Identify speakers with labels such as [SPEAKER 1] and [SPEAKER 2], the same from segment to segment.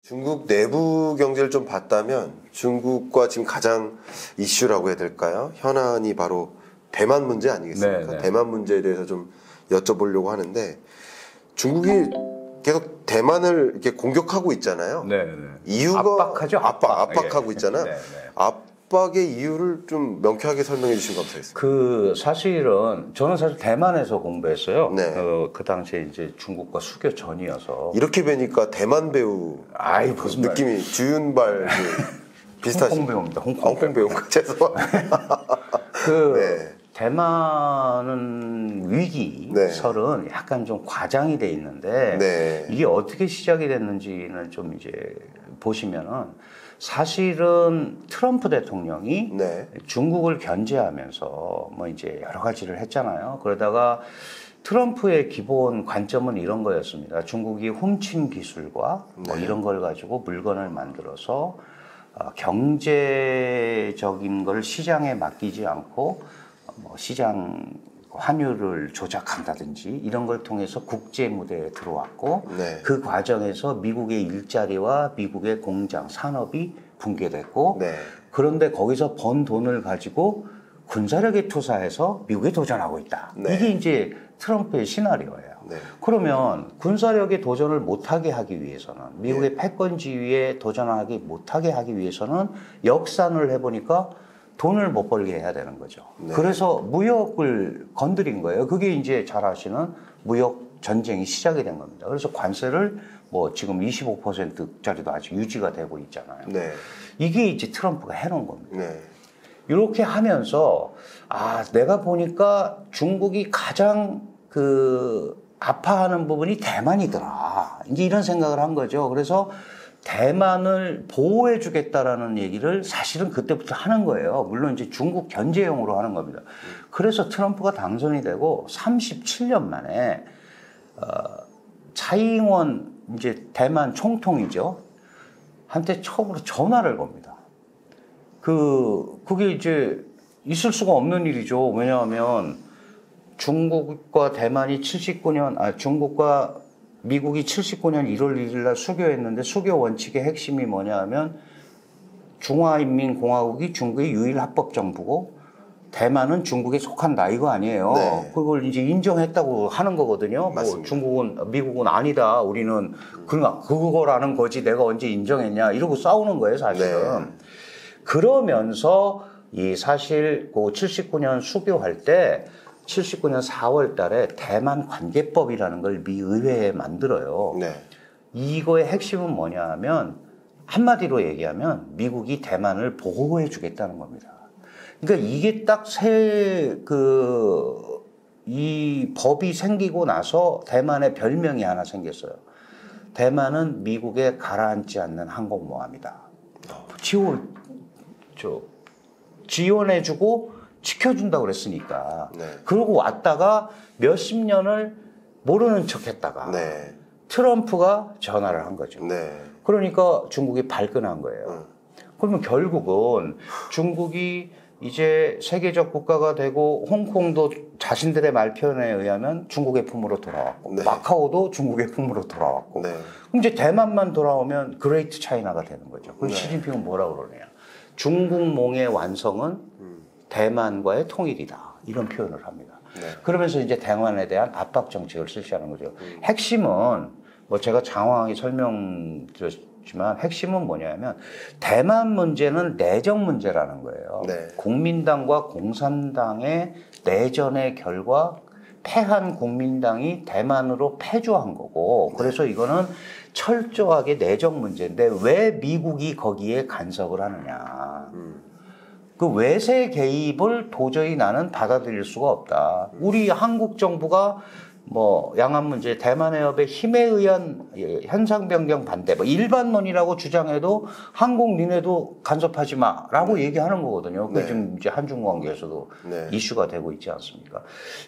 [SPEAKER 1] 중국 내부 경제를 좀 봤다면 중국과 지금 가장 이슈라고 해야 될까요? 현안이 바로 대만 문제 아니겠습니까?
[SPEAKER 2] 네네.
[SPEAKER 1] 대만 문제에 대해서 좀 여쭤보려고 하는데 중국이 계속 대만을 이렇게 공격하고 있잖아요.
[SPEAKER 2] 네네.
[SPEAKER 1] 이유가
[SPEAKER 2] 압박하죠.
[SPEAKER 1] 압박하고 있잖아요.
[SPEAKER 2] 네네.
[SPEAKER 1] 압박의 이유를 좀 명쾌하게 설명해 주시면 감사하겠습니다.
[SPEAKER 2] 사실은 저는 사실 대만에서 공부했어요.
[SPEAKER 1] 네.
[SPEAKER 2] 그 당시에 이제 중국과 수교 전이어서.
[SPEAKER 1] 이렇게 뵈니까 대만 배우
[SPEAKER 2] 무슨
[SPEAKER 1] 느낌이 주윤발 비슷하신
[SPEAKER 2] 홍콩 배우입니다.
[SPEAKER 1] 홍콩 배우가 죄송합니다. 네.
[SPEAKER 2] 대만은 위기설은 약간 좀 과장이 돼 있는데
[SPEAKER 1] 네.
[SPEAKER 2] 이게 어떻게 시작이 됐는지는 좀 이제 보시면은 사실은 트럼프 대통령이
[SPEAKER 1] 네.
[SPEAKER 2] 중국을 견제하면서 뭐 이제 여러 가지를 했잖아요. 그러다가 트럼프의 기본 관점은 이런 거였습니다. 중국이 훔친 기술과 뭐 이런 걸 가지고 물건을 만들어서 경제적인 걸 시장에 맡기지 않고 뭐 시장 환율을 조작한다든지 이런 걸 통해서 국제 무대에 들어왔고
[SPEAKER 1] 네.
[SPEAKER 2] 그 과정에서 미국의 일자리와 미국의 공장 산업이 붕괴됐고
[SPEAKER 1] 네.
[SPEAKER 2] 그런데 거기서 번 돈을 가지고 군사력에 투사해서 미국에 도전하고 있다.
[SPEAKER 1] 네.
[SPEAKER 2] 이게 이제 트럼프의 시나리오예요.
[SPEAKER 1] 네.
[SPEAKER 2] 그러면 군사력에 도전을 못하게 하기 위해서는 미국의 패권 지위에 도전하기 못하게 하기 위해서는 역산을 해보니까 돈을 못 벌게 해야 되는 거죠.
[SPEAKER 1] 네.
[SPEAKER 2] 그래서 무역을 건드린 거예요. 그게 이제 잘 아시는 무역 전쟁이 시작이 된 겁니다. 그래서 관세를 뭐 지금 25%짜리도 아직 유지가 되고 있잖아요.
[SPEAKER 1] 네.
[SPEAKER 2] 이게 이제 트럼프가 해놓은 겁니다.
[SPEAKER 1] 네.
[SPEAKER 2] 이렇게 하면서 내가 보니까 중국이 가장 아파하는 부분이 대만이더라. 이제 이런 생각을 한 거죠. 그래서 대만을 보호해 주겠다라는 얘기를 사실은 그때부터 하는 거예요. 물론 이제 중국 견제용으로 하는 겁니다. 그래서 트럼프가 당선이 되고 37년 만에 차이잉원 이제 대만 총통이죠. 한테 처음으로 전화를 겁니다. 그게 이제 있을 수가 없는 일이죠. 왜냐하면 중국과 대만이 중국과 미국이 79년 1월 1일 날 수교했는데 수교 원칙의 핵심이 뭐냐 하면 중화인민공화국이 중국의 유일 합법정부고 대만은 중국에 속한다 이거 아니에요.
[SPEAKER 1] 네.
[SPEAKER 2] 그걸 이제 인정했다고 하는 거거든요.
[SPEAKER 1] 맞습니다.
[SPEAKER 2] 뭐 미국은 아니다. 우리는 그거라는 거지 내가 언제 인정했냐 이러고 싸우는 거예요 사실은.
[SPEAKER 1] 네.
[SPEAKER 2] 그러면서 사실 79년 수교할 때 79년 4월 달에 대만 관계법이라는 걸 미 의회에 만들어요.
[SPEAKER 1] 네.
[SPEAKER 2] 이거의 핵심은 뭐냐 하면 한마디로 얘기하면 미국이 대만을 보호해 주겠다는 겁니다. 그러니까 이게 딱 이 법이 생기고 나서 대만의 별명이 하나 생겼어요. 대만은 미국에 가라앉지 않는 항공모함이다. 지원해주고 지켜준다고 그랬으니까.
[SPEAKER 1] 네.
[SPEAKER 2] 그러고 왔다가 몇십 년을 모르는 척 했다가
[SPEAKER 1] 네.
[SPEAKER 2] 트럼프가 전화를 한 거죠.
[SPEAKER 1] 네.
[SPEAKER 2] 그러니까 중국이 발끈한 거예요. 그러면 결국은 중국이 이제 세계적 국가가 되고 홍콩도 자신들의 말 표현에 의하면 중국의 품으로 돌아왔고
[SPEAKER 1] 네.
[SPEAKER 2] 마카오도 중국의 품으로 돌아왔고
[SPEAKER 1] 네.
[SPEAKER 2] 그럼 이제 대만만 돌아오면 그레이트 차이나가 되는 거죠. 그럼
[SPEAKER 1] 네.
[SPEAKER 2] 시진핑은 뭐라고 그러냐. 중국몽의 완성은 대만과의 통일이다. 이런 표현을 합니다.
[SPEAKER 1] 네.
[SPEAKER 2] 그러면서 이제 대만에 대한 압박 정책을 실시하는 거죠. 핵심은 뭐 제가 장황하게 설명드렸지만 핵심은 뭐냐면 대만 문제는 내정 문제라는 거예요.
[SPEAKER 1] 네.
[SPEAKER 2] 국민당과 공산당의 내전의 결과 패한 국민당이 대만으로 패주한 거고 그래서 이거는 철저하게 내정 문제인데 왜 미국이 거기에 간섭을 하느냐. 그 외세 개입을 도저히 나는 받아들일 수가 없다. 우리 한국 정부가 뭐 양안 문제, 대만 해협의 힘에 의한 현상 변경 반대, 뭐 일반론이라고 주장해도 한국 니네도 간섭하지 마라고 얘기하는 거거든요. 그게 지금 이제 한중 관계에서도 이슈가 되고 있지 않습니까?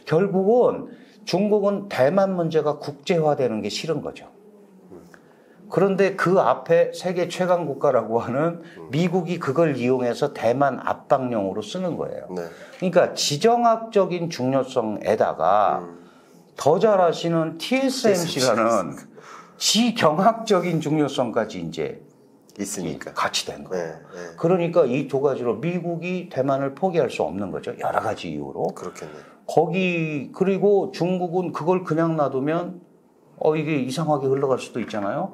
[SPEAKER 2] 결국은 중국은 대만 문제가 국제화되는 게 싫은 거죠. 그런데 그 앞에 세계 최강 국가라고 하는 미국이 그걸 이용해서 대만 압박용으로 쓰는 거예요.
[SPEAKER 1] 네.
[SPEAKER 2] 그러니까 지정학적인 중요성에다가 더 잘 아시는 TSMC라는 지경학적인 중요성까지 이제
[SPEAKER 1] 있으니까
[SPEAKER 2] 같이 된 거예요.
[SPEAKER 1] 네, 네.
[SPEAKER 2] 그러니까 이 두 가지로 미국이 대만을 포기할 수 없는 거죠. 여러 가지 이유로.
[SPEAKER 1] 그렇겠네요.
[SPEAKER 2] 그리고 중국은 그걸 그냥 놔두면 이게 이상하게 흘러갈 수도 있잖아요.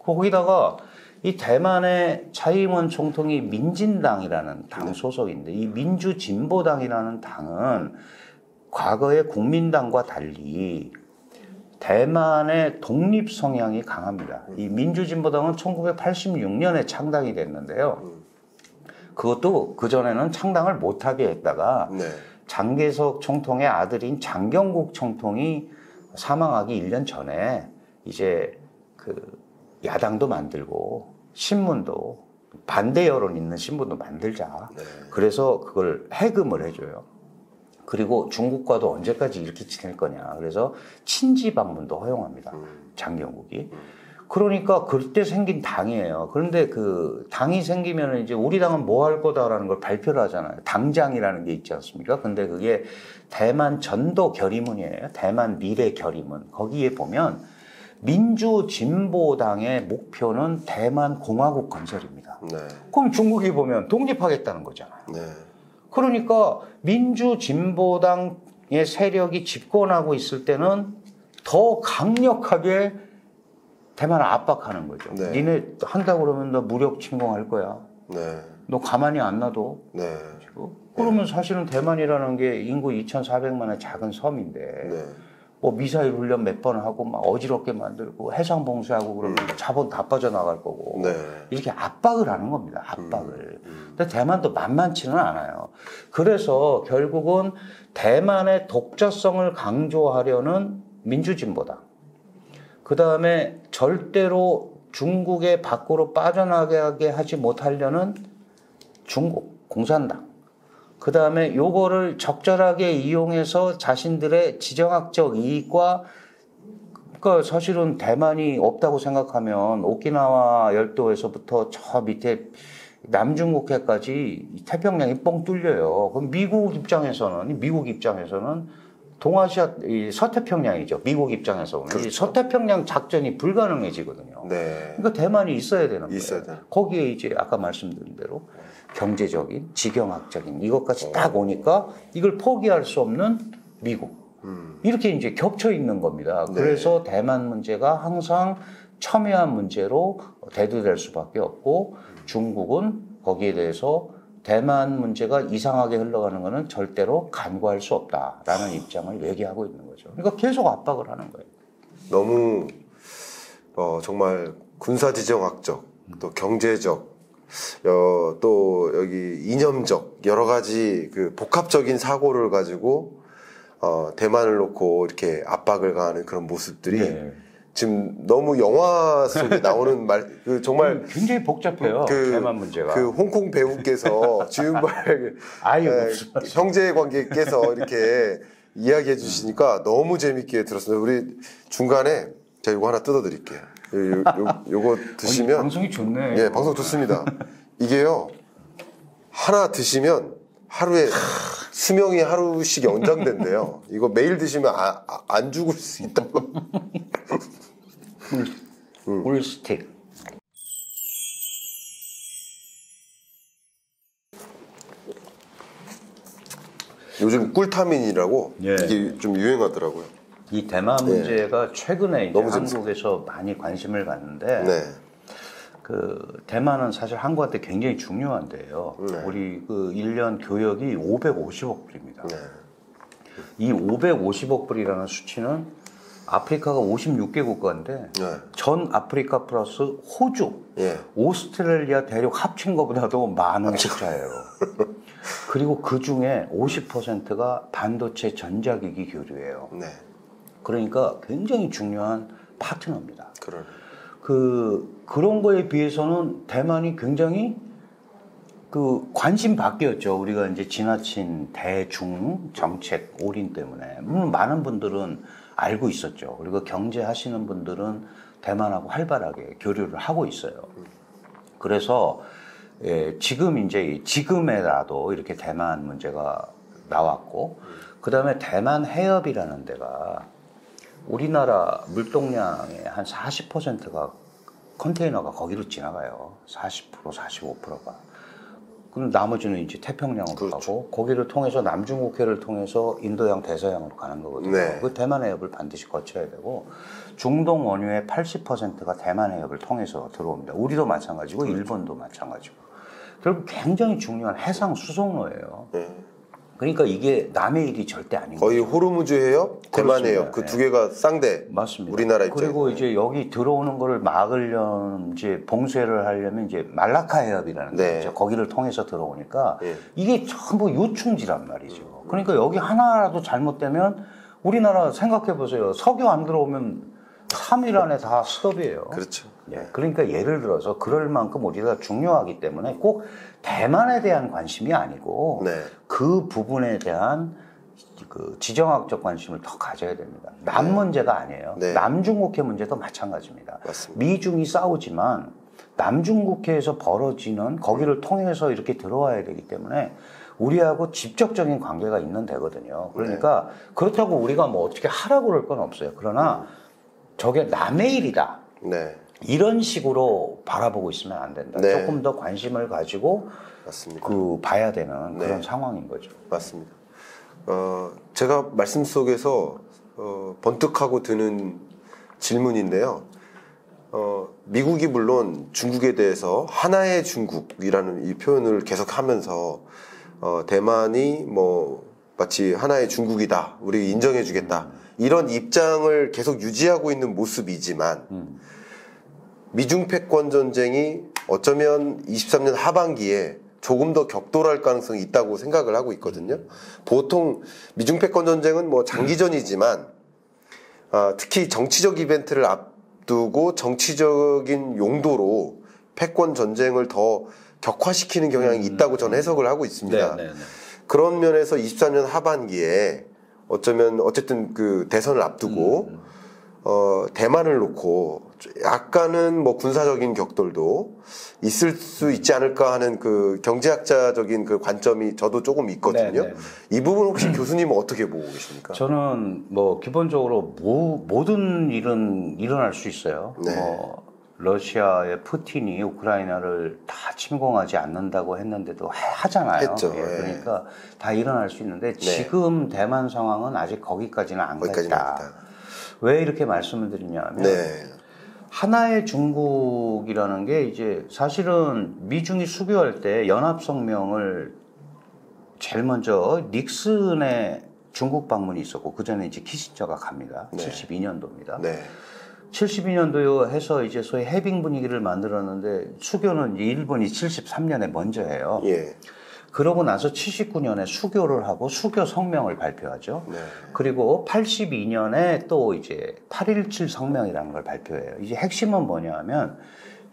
[SPEAKER 2] 거기다가 이 대만의 차이잉원 총통이 민진당이라는 당 소속인데 이 민주진보당이라는 당은 과거의 국민당과 달리 대만의 독립 성향이 강합니다. 이 민주진보당은 1986년에 창당이 됐는데요. 그것도 그전에는 창당을 못하게 했다가
[SPEAKER 1] 네.
[SPEAKER 2] 장개석 총통의 아들인 장경국 총통이 사망하기 1년 전에 이제 그 야당도 만들고 신문도 반대 여론 있는 신문도 만들자.
[SPEAKER 1] 네.
[SPEAKER 2] 그래서 그걸 해금을 해줘요. 그리고 중국과도 언제까지 이렇게 지낼 거냐. 그래서 친지 방문도 허용합니다. 장경국이. 그러니까 그때 생긴 당이에요. 그런데 그 당이 생기면 이제 우리 당은 뭐 할 거다라는 걸 발표를 하잖아요. 당장이라는 게 있지 않습니까? 근데 그게 대만 전도 결의문이에요. 대만 미래 결의문. 거기에 보면 민주진보당의 목표는 대만 공화국 건설입니다.
[SPEAKER 1] 네.
[SPEAKER 2] 그럼 중국이 보면 독립하겠다는 거잖아요.
[SPEAKER 1] 네.
[SPEAKER 2] 그러니까 민주진보당의 세력이 집권하고 있을 때는 더 강력하게 대만을 압박하는 거죠.
[SPEAKER 1] 네.
[SPEAKER 2] 니네 한다고 그러면 너 무력 침공할 거야.
[SPEAKER 1] 네.
[SPEAKER 2] 너 가만히 안 놔둬.
[SPEAKER 1] 네.
[SPEAKER 2] 그러면 사실은 대만이라는 게 인구 2,400만의 작은 섬인데
[SPEAKER 1] 네.
[SPEAKER 2] 뭐 미사일 훈련 몇 번 하고 막 어지럽게 만들고 해상 봉쇄하고 그러면 자본 다 빠져나갈 거고
[SPEAKER 1] 네.
[SPEAKER 2] 이렇게 압박을 하는 겁니다. 압박을. 근데 대만도 만만치는 않아요. 그래서 결국은 대만의 독자성을 강조하려는 민주진보당. 그 다음에 절대로 중국의 밖으로 빠져나가게 하지 못하려는 중국 공산당. 그 다음에 요거를 적절하게 이용해서 자신들의 지정학적 이익과 그러니까 사실은 대만이 없다고 생각하면 오키나와 열도에서부터 저 밑에 남중국해까지 태평양이 뻥 뚫려요. 그럼 미국 입장에서는 동아시아 서태평양이죠. 미국 입장에서는
[SPEAKER 1] 그렇죠.
[SPEAKER 2] 이 서태평양 작전이 불가능해지거든요.
[SPEAKER 1] 네.
[SPEAKER 2] 그러니까 대만이 있어야 되는
[SPEAKER 1] 있어야
[SPEAKER 2] 거예요.
[SPEAKER 1] 돼요.
[SPEAKER 2] 거기에 이제 아까 말씀드린 대로 경제적인, 지경학적인 이것까지 딱 오니까 이걸 포기할 수 없는 미국. 이렇게 이제 겹쳐 있는 겁니다.
[SPEAKER 1] 네.
[SPEAKER 2] 그래서 대만 문제가 항상 첨예한 문제로 대두될 수밖에 없고 중국은 거기에 대해서 대만 문제가 이상하게 흘러가는 것은 절대로 간과할 수 없다라는 입장을 얘기하고 있는 거죠. 그러니까 계속 압박을 하는 거예요.
[SPEAKER 1] 너무 정말 군사지정학적 또 경제적 또 여기 이념적 여러 가지 그 복합적인 사고를 가지고 대만을 놓고 이렇게 압박을 가하는 그런 모습들이
[SPEAKER 2] 네.
[SPEAKER 1] 지금 너무 영화 속에 나오는 정말
[SPEAKER 2] 굉장히 복잡해요. 대만 문제가.
[SPEAKER 1] 그 홍콩 배우께서 주윤발 형제 관계께서 이렇게 이야기해 주시니까 너무 재밌게 들었습니다. 우리 중간에 제가 이거 하나 뜯어 드릴게요. 요거 드시면
[SPEAKER 2] 방송이 좋네.
[SPEAKER 1] 예, 방송 좋습니다. 이게요. 하나 드시면 하루에 수명이 하루씩 연장된대요. 이거 매일 드시면 안 죽을 수 있다고.
[SPEAKER 2] 꿀스틱.
[SPEAKER 1] 요즘 꿀타민이라고
[SPEAKER 2] 예.
[SPEAKER 1] 이게 좀 유행하더라고요.
[SPEAKER 2] 이 대만 문제가 최근에 이제
[SPEAKER 1] 너무
[SPEAKER 2] 한국에서 많이 관심을 갖는데
[SPEAKER 1] 네.
[SPEAKER 2] 그 대만은 사실 한국한테 굉장히 중요한 데예요.
[SPEAKER 1] 네.
[SPEAKER 2] 우리 그 1년 교역이 550억 불입니다.
[SPEAKER 1] 네.
[SPEAKER 2] 이 550억 불이라는 수치는 아프리카가 56개 국가인데
[SPEAKER 1] 네.
[SPEAKER 2] 전 아프리카 플러스 호주,
[SPEAKER 1] 예.
[SPEAKER 2] 오스트레일리아 대륙 합친 것보다도 많은 숫자예요. 그리고 그 중에 50%가 반도체 전자기기 교류예요.
[SPEAKER 1] 네.
[SPEAKER 2] 그러니까 굉장히 중요한 파트너입니다.
[SPEAKER 1] 그러네.
[SPEAKER 2] 그런 거에 비해서는 대만이 굉장히 그 관심 바뀌었죠. 우리가 이제 지나친 대중 정책 올인 때문에. 물론 많은 분들은 알고 있었죠. 그리고 경제 하시는 분들은 대만하고 활발하게 교류를 하고 있어요. 그래서 지금에라도 이렇게 대만 문제가 나왔고, 그 다음에 대만 해협이라는 데가 우리나라 물동량의 한 40%가 컨테이너가 거기로 지나가요. 40%, 45%가. 그럼 나머지는 이제 태평양으로
[SPEAKER 1] 그렇죠.
[SPEAKER 2] 가고 거기를 통해서 남중국해를 통해서 인도양, 대서양으로 가는 거거든요.
[SPEAKER 1] 네.
[SPEAKER 2] 그 대만 해협을 반드시 거쳐야 되고 중동 원유의 80%가 대만 해협을 통해서 들어옵니다. 우리도 마찬가지고
[SPEAKER 1] 그렇죠.
[SPEAKER 2] 일본도 마찬가지고. 결국 굉장히 중요한 해상 수송로예요.
[SPEAKER 1] 네.
[SPEAKER 2] 그러니까 이게 남의 일이 절대 아닌
[SPEAKER 1] 거의
[SPEAKER 2] 거죠.
[SPEAKER 1] 호르무즈 해협, 대만
[SPEAKER 2] 그렇습니다.
[SPEAKER 1] 해협 그 두 개가 쌍대.
[SPEAKER 2] 맞습니다.
[SPEAKER 1] 우리나라 입장에서.
[SPEAKER 2] 그리고 이제 여기 들어오는 거를 막으려면 이제 봉쇄를 하려면 이제 말라카 해협이라는 게
[SPEAKER 1] 네.
[SPEAKER 2] 있죠. 거기를 통해서 들어오니까
[SPEAKER 1] 네.
[SPEAKER 2] 이게 전부 요충지란 말이죠. 그러니까 여기 하나라도 잘못되면 우리나라 생각해 보세요. 석유 안 들어오면 3일 안에 다 스톱이에요.
[SPEAKER 1] 그렇죠.
[SPEAKER 2] 예, 그러니까 예를 들어서 그럴 만큼 우리가 중요하기 때문에 꼭 대만에 대한 관심이 아니고
[SPEAKER 1] 네.
[SPEAKER 2] 그 부분에 대한 그 지정학적 관심을 더 가져야 됩니다. 남 문제가 아니에요.
[SPEAKER 1] 네.
[SPEAKER 2] 남중국해 문제도 마찬가지입니다.
[SPEAKER 1] 맞습니다.
[SPEAKER 2] 미중이 싸우지만 남중국해에서 벌어지는 거기를 통해서 이렇게 들어와야 되기 때문에 우리하고 직접적인 관계가 있는 데거든요. 그러니까 그렇다고 우리가 뭐 어떻게 하라고 그럴 건 없어요. 그러나 저게 남의 일이다.
[SPEAKER 1] 네.
[SPEAKER 2] 이런 식으로 바라보고 있으면 안 된다.
[SPEAKER 1] 네.
[SPEAKER 2] 조금 더 관심을 가지고
[SPEAKER 1] 맞습니다.
[SPEAKER 2] 그 봐야 되는
[SPEAKER 1] 네.
[SPEAKER 2] 그런 상황인 거죠.
[SPEAKER 1] 맞습니다. 제가 말씀 속에서 번뜩하고 드는 질문인데요. 미국이 물론 중국에 대해서 하나의 중국이라는 이 표현을 계속하면서 대만이 뭐 마치 하나의 중국이다, 우리 인정해주겠다 이런 입장을 계속 유지하고 있는 모습이지만 미중 패권 전쟁이 어쩌면 23년 하반기에 조금 더 격돌할 가능성이 있다고 생각을 하고 있거든요. 보통 미중 패권 전쟁은 뭐 장기전이지만 특히 정치적 이벤트를 앞두고 정치적인 용도로 패권 전쟁을 더 격화시키는 경향이 있다고 저는 해석을 하고 있습니다.
[SPEAKER 2] 네.
[SPEAKER 1] 그런 면에서 23년 하반기에 어쨌든 그 대선을 앞두고 대만을 놓고 약간은 뭐 군사적인 격돌도 있을 수 있지 않을까 하는 그 경제학자적인 그 관점이 저도 조금 있거든요.
[SPEAKER 2] 네.
[SPEAKER 1] 이 부분 혹시 교수님은 어떻게 보고 계십니까?
[SPEAKER 2] 저는 뭐 기본적으로 모든 일은 일어날 수 있어요.
[SPEAKER 1] 네.
[SPEAKER 2] 뭐 러시아의 푸틴이 우크라이나를 다 침공하지 않는다고 했는데도 하잖아요.
[SPEAKER 1] 했죠.
[SPEAKER 2] 예,
[SPEAKER 1] 네.
[SPEAKER 2] 그러니까 다 일어날 수 있는데 지금 대만 상황은 아직 거기까지는 안 갔다. 왜 이렇게 말씀을 드리냐면 하나의 중국이라는 게 이제 사실은 미중이 수교할 때 연합성명을 제일 먼저 닉슨의 중국 방문이 있었고 그 전에 이제 키신저가 갑니다. 72년도입니다. 72년도에 해서 이제 소위 해빙 분위기를 만들었는데 수교는 일본이 73년에 먼저 해요.
[SPEAKER 1] 예.
[SPEAKER 2] 그러고 나서 79년에 수교를 하고 수교 성명을 발표하죠. 그리고 82년에 또 이제 8.17 성명이라는 걸 발표해요. 이제 핵심은 뭐냐 하면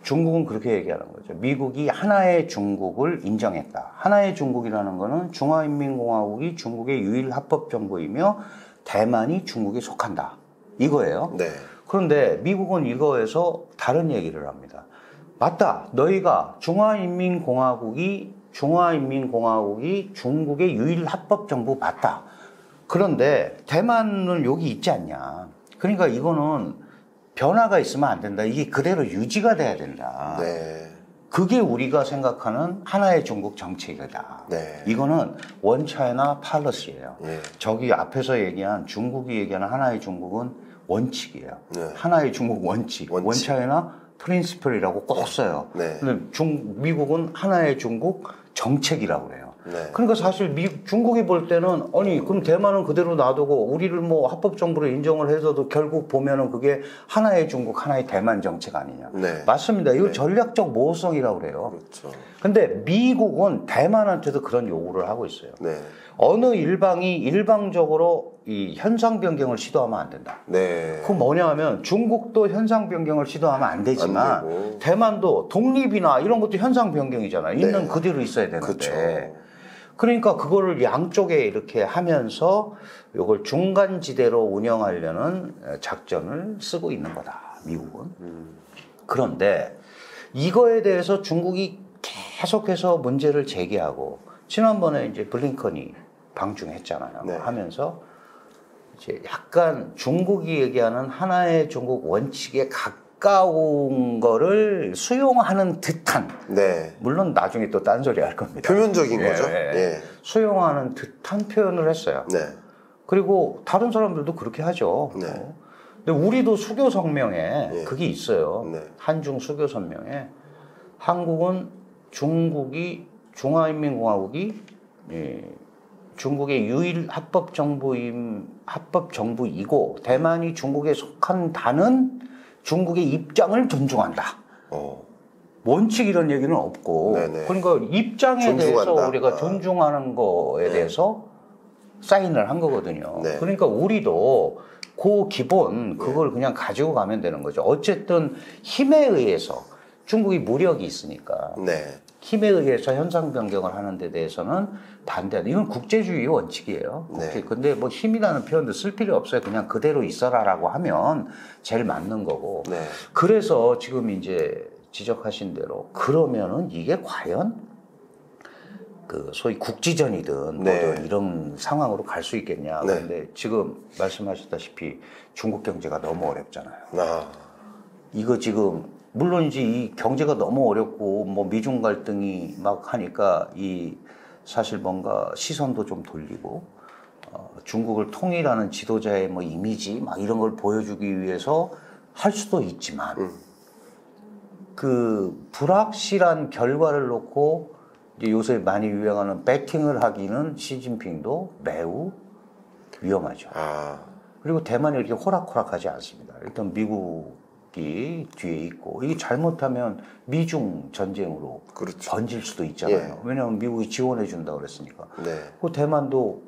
[SPEAKER 2] 중국은 그렇게 얘기하는 거죠. 미국이 하나의 중국을 인정했다. 하나의 중국이라는 거는 중화인민공화국이 중국의 유일 합법 정부이며 대만이 중국에 속한다. 이거예요. 그런데 미국은 이거에서 다른 얘기를 합니다. 맞다. 너희가 중화인민공화국이 중국의 유일 합법 정부 맞다. 그런데 대만은 여기 있지 않냐. 그러니까 이거는 변화가 있으면 안 된다. 이게 그대로 유지가 돼야 된다. 그게 우리가 생각하는 하나의 중국 정책이다. 이거는 원 차이나 팔러시예요. 저기 앞에서 얘기한 중국이 얘기하는 하나의 중국은 원칙이에요. 하나의 중국 원칙. 원 차이나 프린시플이라고 꼭 써요. 근데 미국은 하나의 중국 정책이라고 그래요. 그러니까 사실 중국이 볼 때는 아니 그럼 대만은 그대로 놔두고 우리를 뭐 합법 정부로 인정을 해서도 결국 보면은 그게 하나의 중국, 하나의 대만 정책 아니냐. 맞습니다. 이거 전략적 모호성이라고 그래요. 근데 미국은 대만한테도 그런 요구를 하고 있어요. 어느 일방이 일방적으로 이 현상 변경을 시도하면 안 된다. 그건 뭐냐 하면 중국도 현상 변경을 시도하면 안 되지만 대만도 독립이나 이런 것도 현상 변경이잖아요. 있는 그대로 있어야 되는데. 그러니까 그거를 양쪽에 이렇게 하면서 이걸 중간지대로 운영하려는 작전을 쓰고 있는 거다. 미국은. 그런데 이거에 대해서 중국이 계속해서 문제를 제기하고 지난번에 이제 블링컨이 방중했잖아요. 하면서 이제 약간 중국이 얘기하는 하나의 중국 원칙에 가까운 거를 수용하는 듯한
[SPEAKER 1] 네.
[SPEAKER 2] 물론 나중에 또 딴소리 할 겁니다.
[SPEAKER 1] 표면적인
[SPEAKER 2] 예,
[SPEAKER 1] 거죠.
[SPEAKER 2] 예.
[SPEAKER 1] 예.
[SPEAKER 2] 수용하는 듯한 표현을 했어요.
[SPEAKER 1] 네.
[SPEAKER 2] 그리고 다른 사람들도 그렇게 하죠.
[SPEAKER 1] 네.
[SPEAKER 2] 근데 우리도 수교 성명에
[SPEAKER 1] 예.
[SPEAKER 2] 그게 있어요.
[SPEAKER 1] 네.
[SPEAKER 2] 한중 수교 성명에 한국은 중국이 중화인민공화국이 중국의 유일 합법 정부이고 대만이 중국에 속한다는 중국의 입장을 존중한다. 원칙 이런 얘기는 없고
[SPEAKER 1] 네네.
[SPEAKER 2] 그러니까 입장에
[SPEAKER 1] 존중한다.
[SPEAKER 2] 대해서 우리가 존중하는 거에 대해서 사인을 한 거거든요.
[SPEAKER 1] 네.
[SPEAKER 2] 그러니까 우리도 그 기본 그걸 그냥 가지고 가면 되는 거죠. 어쨌든 힘에 의해서 중국이 무력이 있으니까
[SPEAKER 1] 네.
[SPEAKER 2] 힘에 의해서 현상 변경을 하는 데 대해서는 반대하는 이건 국제주의 원칙이에요.
[SPEAKER 1] 네.
[SPEAKER 2] 근데 뭐 힘이라는 표현도 쓸 필요 없어요. 그냥 그대로 있어라라고 하면 제일 맞는 거고.
[SPEAKER 1] 네.
[SPEAKER 2] 그래서 지금 이제 지적하신 대로 그러면은 이게 과연 그 소위 국지전이든
[SPEAKER 1] 네.
[SPEAKER 2] 뭐든 이런 상황으로 갈 수 있겠냐.
[SPEAKER 1] 네.
[SPEAKER 2] 그런데 지금 말씀하셨다시피 중국 경제가 너무 어렵잖아요.
[SPEAKER 1] 아.
[SPEAKER 2] 이거 지금 물론 이제 이 경제가 너무 어렵고 뭐 미중 갈등이 막 하니까 이 사실 뭔가 시선도 좀 돌리고 중국을 통일하는 지도자의 뭐 이미지 막 이런 걸 보여주기 위해서 할 수도 있지만 그 불확실한 결과를 놓고 이제 요새 많이 유행하는 배팅을 하기는 시진핑도 매우 위험하죠.
[SPEAKER 1] 아.
[SPEAKER 2] 그리고 대만이 이렇게 호락호락하지 않습니다. 일단 미국이 뒤에 있고 이게 잘못하면 미중 전쟁으로
[SPEAKER 1] 그렇죠.
[SPEAKER 2] 번질 수도 있잖아요.
[SPEAKER 1] 예.
[SPEAKER 2] 왜냐하면 미국이 지원해 준다고 그랬으니까.
[SPEAKER 1] 네.
[SPEAKER 2] 그 대만도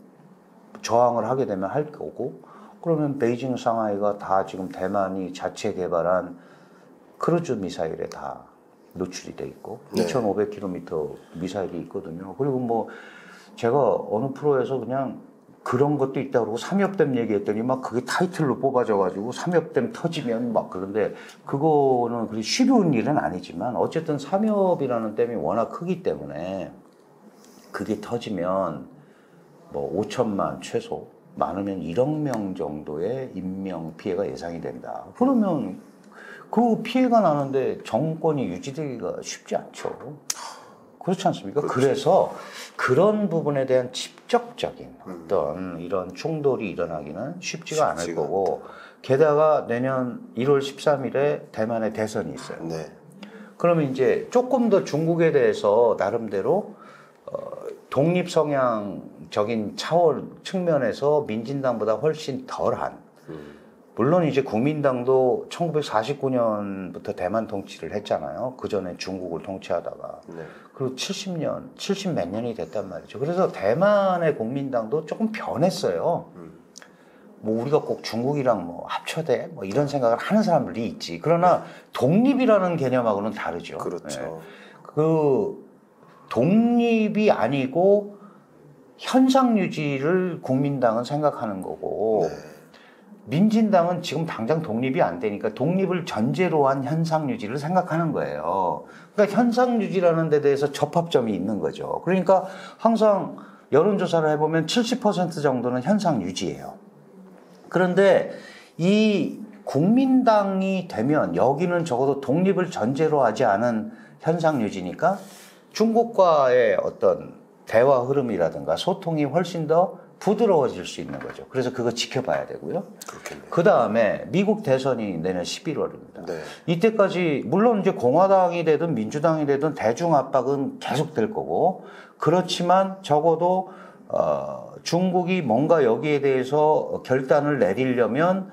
[SPEAKER 2] 저항을 하게 되면 할 거고 그러면 베이징, 상하이가 다 지금 대만이 자체 개발한 크루즈 미사일에 다 노출이 돼 있고
[SPEAKER 1] 네.
[SPEAKER 2] 2,500km 미사일이 있거든요. 그리고 뭐 제가 어느 프로에서 그냥 그런 것도 있다 그러고 삼엽댐 얘기했더니 막 그게 타이틀로 뽑아져가지고 삼엽댐 터지면 막 그런데 그거는 그리 쉬운 일은 아니지만 어쨌든 삼엽이라는 댐이 워낙 크기 때문에 그게 터지면 뭐 5천만 최소 많으면 1억 명 정도의 인명 피해가 예상이 된다. 그러면 그 피해가 나는데 정권이 유지되기가 쉽지 않죠. 그렇지 않습니까?
[SPEAKER 1] 그렇죠.
[SPEAKER 2] 그래서 그런 부분에 대한 직접적인 어떤 이런 충돌이 일어나기는 쉽지가 않을 거고 게다가 내년 1월 13일에 대만에 대선이 있어요.
[SPEAKER 1] 네.
[SPEAKER 2] 그러면 이제 조금 더 중국에 대해서 나름대로 독립 성향적인 차원 측면에서 민진당보다 훨씬 덜한 물론 이제 국민당도 1949년부터 대만 통치를 했잖아요. 그 전에 중국을 통치하다가.
[SPEAKER 1] 네.
[SPEAKER 2] 그리고 70 몇 년이 됐단 말이죠. 그래서 대만의 국민당도 조금 변했어요. 뭐 우리가 꼭 중국이랑 뭐 합쳐야 돼? 뭐 이런 생각을 하는 사람들이 있지. 그러나 독립이라는 개념하고는 다르죠.
[SPEAKER 1] 그렇죠.
[SPEAKER 2] 네. 그 독립이 아니고 현상 유지를 국민당은 생각하는 거고
[SPEAKER 1] 네.
[SPEAKER 2] 민진당은 지금 당장 독립이 안 되니까 독립을 전제로 한 현상 유지를 생각하는 거예요. 그러니까 현상 유지라는 데 대해서 접합점이 있는 거죠. 그러니까 항상 여론조사를 해보면 70% 정도는 현상 유지예요. 그런데 이 국민당이 되면 여기는 적어도 독립을 전제로 하지 않은 현상 유지니까 중국과의 어떤 대화 흐름이라든가 소통이 훨씬 더 부드러워질 수 있는 거죠. 그래서 그거 지켜봐야 되고요.
[SPEAKER 1] 그렇겠네요.
[SPEAKER 2] 그 다음에 미국 대선이 내년 11월입니다.
[SPEAKER 1] 네.
[SPEAKER 2] 이때까지 물론 이제 공화당이 되든 민주당이 되든 대중 압박은 계속될 거고 그렇지만 적어도 중국이 뭔가 여기에 대해서 결단을 내리려면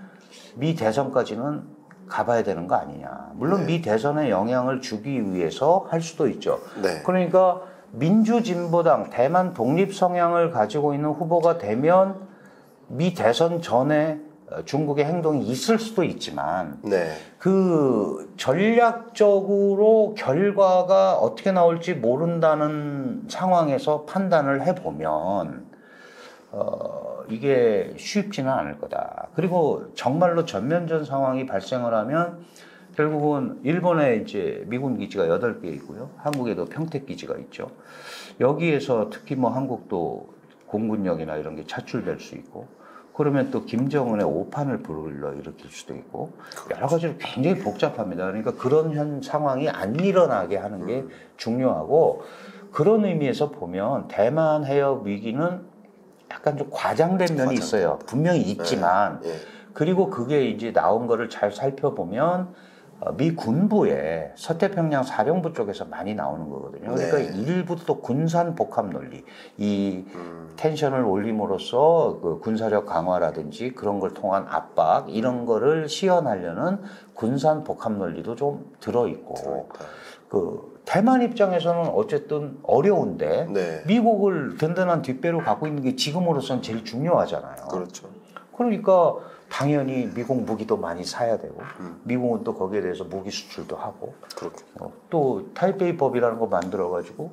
[SPEAKER 2] 미 대선까지는 가봐야 되는 거 아니냐. 물론
[SPEAKER 1] 네.
[SPEAKER 2] 미 대선에 영향을 주기 위해서 할 수도 있죠.
[SPEAKER 1] 네.
[SPEAKER 2] 그러니까 민주진보당 대만 독립 성향을 가지고 있는 후보가 되면 미 대선 전에 중국의 행동이 있을 수도 있지만
[SPEAKER 1] 네.
[SPEAKER 2] 그 전략적으로 결과가 어떻게 나올지 모른다는 상황에서 판단을 해보면 이게 쉽지는 않을 거다. 그리고 정말로 전면전 상황이 발생을 하면 결국은 일본에 이제 미군 기지가 8개 있고요. 한국에도 평택 기지가 있죠. 여기에서 특히 뭐 한국도 공군력이나 이런 게 차출될 수 있고 그러면 또 김정은의 오판을 불러일으킬 수도 있고 여러 가지로 굉장히 복잡합니다. 그러니까 그런 상황이 안 일어나게 하는 게 중요하고 그런 의미에서 보면 대만 해협 위기는 약간 좀 과장된 면이 있어요. 분명히 있지만 그리고 그게 이제 나온 거를 잘 살펴보면 미 군부의 서태평양 사령부 쪽에서 많이 나오는 거거든요. 그러니까 일부 또 군산 복합 논리, 이 텐션을 올림으로써 그 군사력 강화라든지 그런 걸 통한 압박 이런 거를 시연하려는 군산 복합 논리도 좀 들어있고 그 대만 입장에서는 어쨌든 어려운데 미국을 든든한 뒷배로 갖고 있는 게 지금으로서는 제일 중요하잖아요.
[SPEAKER 1] 그렇죠.
[SPEAKER 2] 그러니까 당연히 미국 무기도 많이 사야 되고 미국은 또 거기에 대해서 무기 수출도 하고 또 타이페이법이라는 거 만들어가지고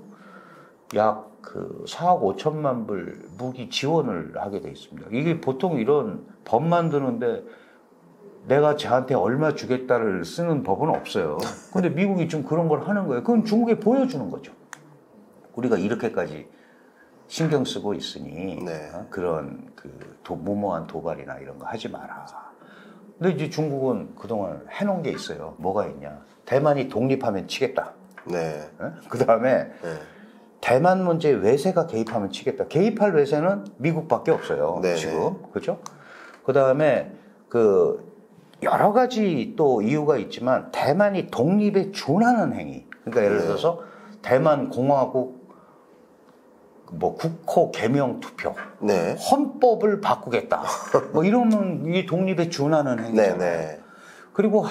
[SPEAKER 2] 약 그 4억 5천만 불 무기 지원을 하게 돼 있습니다. 이게 보통 이런 법 만드는데 내가 쟤한테 얼마 주겠다를 쓰는 법은 없어요. 근데 미국이 좀 그런 걸 하는 거예요. 그건 중국에 보여주는 거죠. 우리가 이렇게까지 신경 쓰고 있으니 그런 그 무모한 도발이나 이런 거 하지 마라. 근데 이제 중국은 그동안 해놓은 게 있어요. 뭐가 있냐? 대만이 독립하면 치겠다. 그 다음에 대만 문제에 외세가 개입하면 치겠다. 개입할 외세는 미국밖에 없어요. 지금 그렇죠? 그 다음에 그 여러 가지 또 이유가 있지만 대만이 독립에 준하는 행위. 그러니까 예를 들어서 대만 공화국 뭐 국호 개명 투표, 헌법을 바꾸겠다. 뭐 이러면 이게 독립에 준하는 행위잖아요. 그리고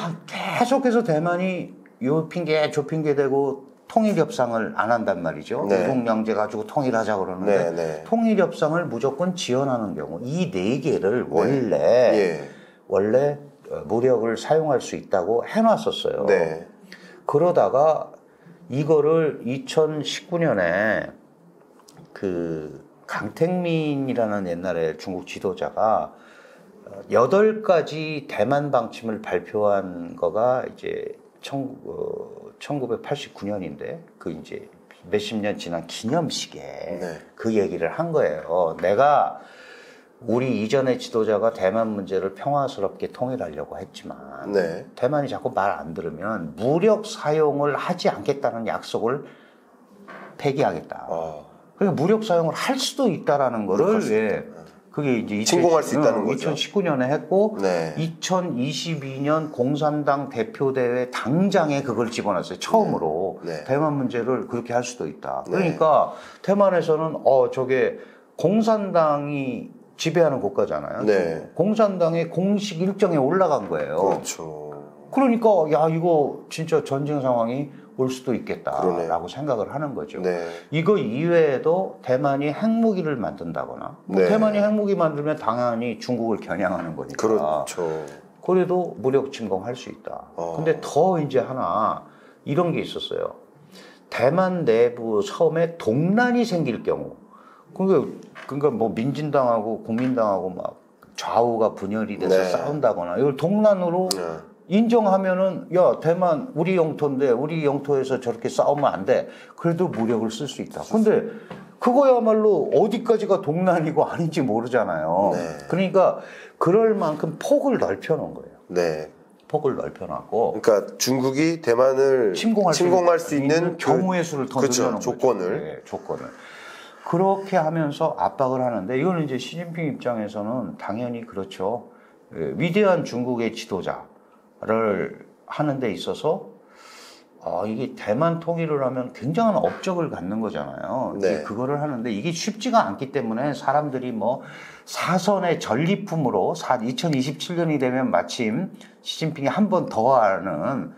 [SPEAKER 2] 계속해서 대만이 요 핑계 저 핑계 대고 통일 협상을 안 한단 말이죠. 미국 양제 가지고 통일하자 그러는데 통일 협상을 무조건 지원하는 경우 이 네 개를 원래 무력을 사용할 수 있다고 해놨었어요. 그러다가 이거를 2019년에 그 강택민이라는 옛날에 중국 지도자가 8가지 대만 방침을 발표한 거가 이제 1989년인데 그 이제 몇십 년 지난 기념식에 그 얘기를 한 거예요. 내가 우리 이전의 지도자가 대만 문제를 평화스럽게 통일하려고 했지만 대만이 자꾸 말 안 들으면 무력 사용을 하지 않겠다는 약속을 폐기하겠다. 그러니까 무력 사용을 할 수도 있다라는 거를 그게 이제
[SPEAKER 1] 침공할 수 있다는 거죠.
[SPEAKER 2] 2019년에 했고 2022년 공산당 대표대회 당장에 그걸 집어넣었어요. 처음으로 대만 문제를 그렇게 할 수도 있다. 그러니까 대만에서는 저게 공산당이 지배하는 국가잖아요. 공산당의 공식 일정에 올라간 거예요.
[SPEAKER 1] 그렇죠.
[SPEAKER 2] 그러니까 야 이거 진짜 전쟁 상황이 올 수도 있겠다라고 생각을 하는 거죠. 이거 이외에도 대만이 핵무기를 만든다거나 대만이 핵무기 만들면 당연히 중국을 겨냥하는 거니까.
[SPEAKER 1] 그렇죠.
[SPEAKER 2] 그래도 무력 침공할 수 있다. 근데 더 이제 하나 이런 게 있었어요. 대만 내부 처음에 동란이 생길 경우 그러니까 뭐 민진당하고 국민당하고 막 좌우가 분열이 돼서 싸운다거나 이걸 동란으로 인정하면은 야 대만 우리 영토인데 우리 영토에서 저렇게 싸우면 안 돼. 그래도 무력을 쓸 수 있다. 근데 그거야말로 어디까지가 동란이고 아닌지 모르잖아요. 그러니까 그럴 만큼 폭을 넓혀놓은 거예요. 폭을 넓혀놨고.
[SPEAKER 1] 그러니까 중국이 대만을 침공할 수 있는
[SPEAKER 2] 경우의 수를 더 늘려놓은
[SPEAKER 1] 조건을.
[SPEAKER 2] 조건을. 그렇게 하면서 압박을 하는데 이거는 이제 시진핑 입장에서는 당연히 그렇죠. 위대한 중국의 지도자를 하는 데 있어서 이게 대만 통일을 하면 굉장한 업적을 갖는 거잖아요. 그거를 하는데 이게 쉽지가 않기 때문에 사람들이 뭐 사선의 전리품으로 2027년이 되면 마침 시진핑이 한 번 더 하는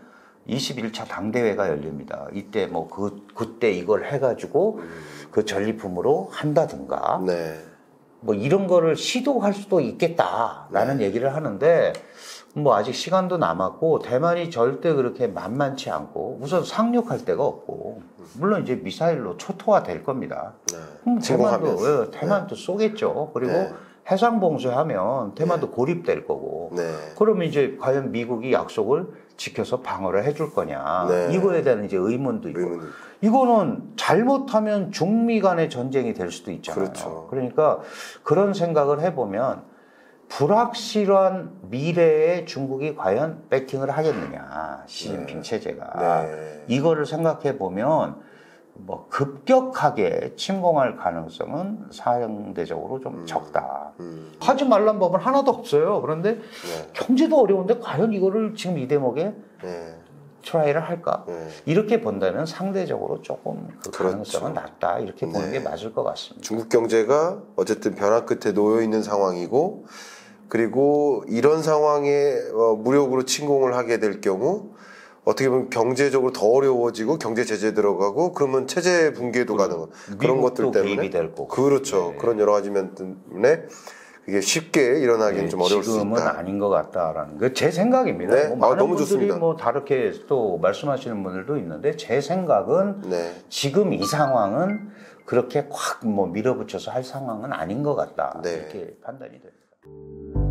[SPEAKER 2] 21차 당대회가 열립니다. 이때 뭐 그때 이걸 해가지고 그 전리품으로 한다든가 뭐 이런 거를 시도할 수도 있겠다라는 얘기를 하는데 뭐 아직 시간도 남았고 대만이 절대 그렇게 만만치 않고 우선 상륙할 데가 없고 물론 이제 미사일로 초토화 될 겁니다. 대만도 쏘겠죠. 그리고 해상 봉쇄하면 대만도 고립될 거고 그러면 이제 과연 미국이 약속을 지켜서 방어를 해줄 거냐 이거에 대한 이제 의문도 있고 이거는 잘못하면 중미 간의 전쟁이 될 수도 있잖아요. 그러니까 그런 생각을 해보면 불확실한 미래에 중국이 과연 배팅을 하겠느냐, 시진핑 체제가.
[SPEAKER 1] 네.
[SPEAKER 2] 이거를 생각해 보면 뭐 급격하게 침공할 가능성은 상대적으로 좀 적다. 하지 말란 법은 하나도 없어요. 그런데 경제도 어려운데 과연 이거를 지금 이 대목에 트라이를 할까? 이렇게 본다면 상대적으로 조금 그 가능성은 낮다. 이렇게 보는 게 맞을 것 같습니다.
[SPEAKER 1] 중국 경제가 어쨌든 변화 끝에 놓여 있는 상황이고, 그리고 이런 상황에 무력으로 침공을 하게 될 경우 어떻게 보면 경제적으로 더 어려워지고 경제 제재 들어가고 그러면 체제 붕괴도 가능한 그런 것들 때문에
[SPEAKER 2] 개입이 될 거고.
[SPEAKER 1] 그렇죠.
[SPEAKER 2] 네.
[SPEAKER 1] 그런 여러 가지 면 때문에 그게 쉽게 일어나기는 좀 어려울 수
[SPEAKER 2] 지금은
[SPEAKER 1] 있다.
[SPEAKER 2] 아닌 것 같다라는 게 제 생각입니다.
[SPEAKER 1] 네.
[SPEAKER 2] 뭐 많은
[SPEAKER 1] 너무
[SPEAKER 2] 분들이
[SPEAKER 1] 좋습니다.
[SPEAKER 2] 뭐 다르게 또 말씀하시는 분들도 있는데 제 생각은 지금 이 상황은 그렇게 확 뭐 밀어붙여서 할 상황은 아닌 것 같다. 이렇게 판단이 됩니다.